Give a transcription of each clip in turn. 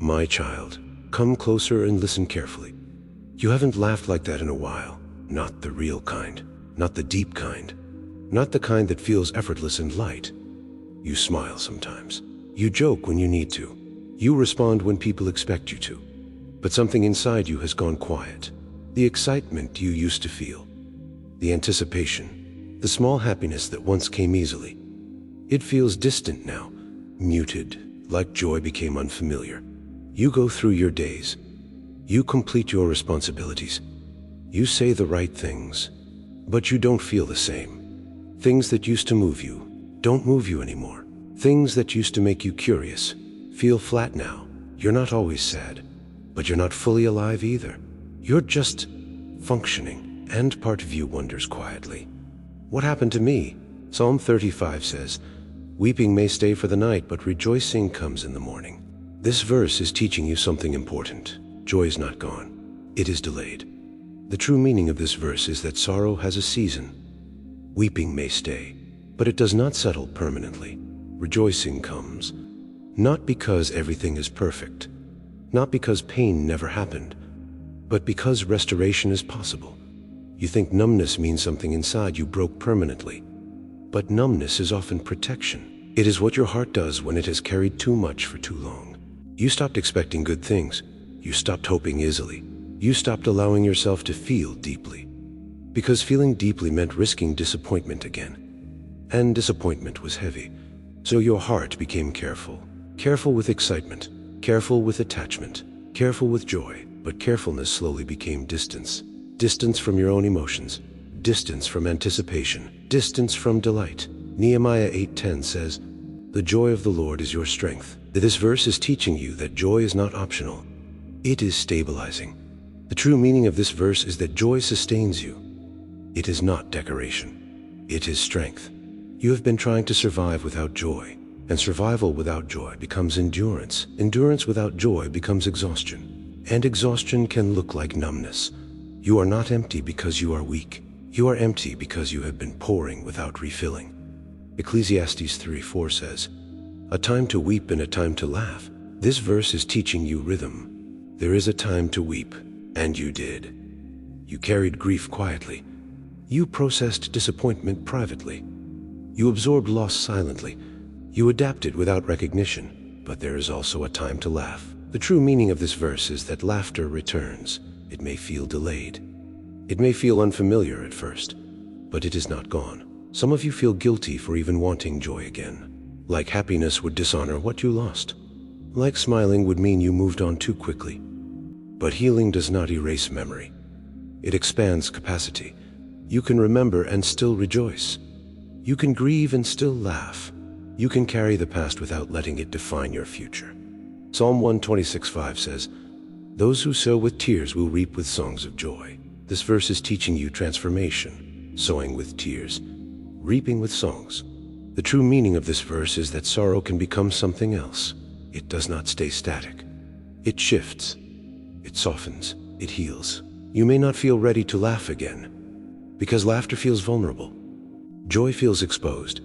My child, come closer and listen carefully. You haven't laughed like that in a while. Not the real kind. Not the deep kind. Not the kind that feels effortless and light. You smile sometimes. You joke when you need to. You respond when people expect you to. But something inside you has gone quiet. The excitement you used to feel. The anticipation. The small happiness that once came easily. It feels distant now. Muted. Like joy became unfamiliar. You go through your days. You complete your responsibilities. You say the right things. But you don't feel the same. Things that used to move you don't move you anymore. Things that used to make you curious feel flat now. You're not always sad, but you're not fully alive either. You're just functioning, and part of you wonders quietly, what happened to me? Psalm 35 says, "Weeping may stay for the night, but rejoicing comes in the morning." This verse is teaching you something important. Joy is not gone. It is delayed. The true meaning of this verse is that sorrow has a season. Weeping may stay, but it does not settle permanently. Rejoicing comes, not because everything is perfect, not because pain never happened, but because restoration is possible. You think numbness means something inside you broke permanently, but numbness is often protection. It is what your heart does when it has carried too much for too long. You stopped expecting good things. You stopped hoping easily. You stopped allowing yourself to feel deeply, because feeling deeply meant risking disappointment again. And disappointment was heavy. So your heart became careful. Careful with excitement, careful with attachment, careful with joy, but carefulness slowly became distance. Distance from your own emotions, distance from anticipation, distance from delight. Nehemiah 8:10 says, "The joy of the Lord is your strength." This verse is teaching you that joy is not optional. It is stabilizing. The true meaning of this verse is that joy sustains you. It is not decoration. It is strength. You have been trying to survive without joy, and survival without joy becomes endurance. Endurance without joy becomes exhaustion, and exhaustion can look like numbness. You are not empty because you are weak. You are empty because you have been pouring without refilling. Ecclesiastes 3:4 says, "A time to weep and a time to laugh." This verse is teaching you rhythm. There is a time to weep, and you did. You carried grief quietly. You processed disappointment privately. You absorbed loss silently. You adapted without recognition, but there is also a time to laugh. The true meaning of this verse is that laughter returns. It may feel delayed. It may feel unfamiliar at first, but it is not gone. Some of you feel guilty for even wanting joy again. Like happiness would dishonor what you lost. Like smiling would mean you moved on too quickly. But healing does not erase memory. It expands capacity. You can remember and still rejoice. You can grieve and still laugh. You can carry the past without letting it define your future. Psalm 126:5 says, "Those who sow with tears will reap with songs of joy." This verse is teaching you transformation, sowing with tears, reaping with songs. The true meaning of this verse is that sorrow can become something else. It does not stay static. It shifts. It softens. It heals. You may not feel ready to laugh again, because laughter feels vulnerable. Joy feels exposed.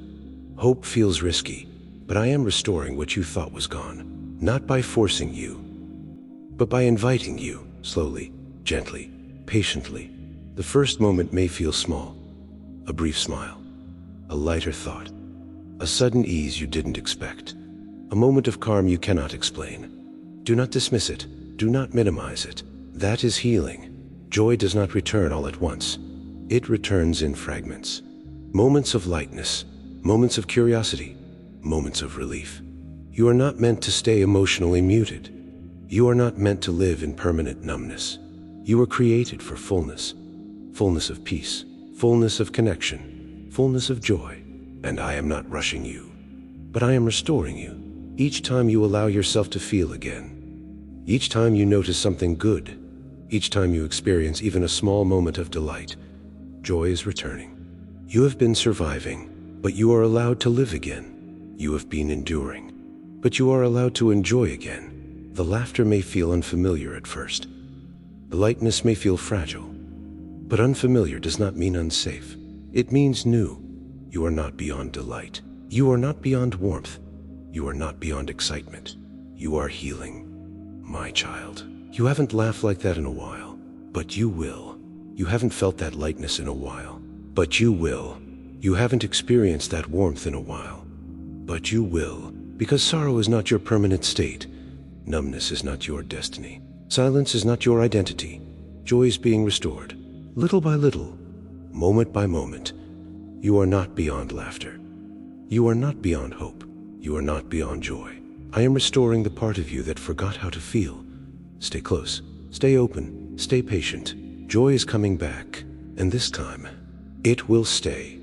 Hope feels risky. But I am restoring what you thought was gone, not by forcing you, but by inviting you, slowly, gently, patiently. The first moment may feel small. A brief smile. A lighter thought. A sudden ease you didn't expect. A moment of calm you cannot explain. Do not dismiss it. Do not minimize it. That is healing. Joy does not return all at once. It returns in fragments. Moments of lightness, moments of curiosity, moments of relief. You are not meant to stay emotionally muted. You are not meant to live in permanent numbness. You were created for fullness. Fullness of peace, fullness of connection, fullness of joy. And I am not rushing you, but I am restoring you. Each time you allow yourself to feel again. Each time you notice something good. Each time you experience even a small moment of delight. Joy is returning. You have been surviving, but you are allowed to live again. You have been enduring, but you are allowed to enjoy again. The laughter may feel unfamiliar at first. The lightness may feel fragile, but unfamiliar does not mean unsafe. It means new. You are not beyond delight. You are not beyond warmth. You are not beyond excitement. You are healing. my child. You haven't laughed like that in a while, but you will. You haven't felt that lightness in a while, but you will. You haven't experienced that warmth in a while, but you will. Because sorrow is not your permanent state. Numbness is not your destiny. Silence is not your identity. Joy is being restored, little by little, moment by moment. You are not beyond laughter. You are not beyond hope. You are not beyond joy. I am restoring the part of you that forgot how to feel. Stay close, stay open, stay patient. Joy is coming back, and this time, it will stay.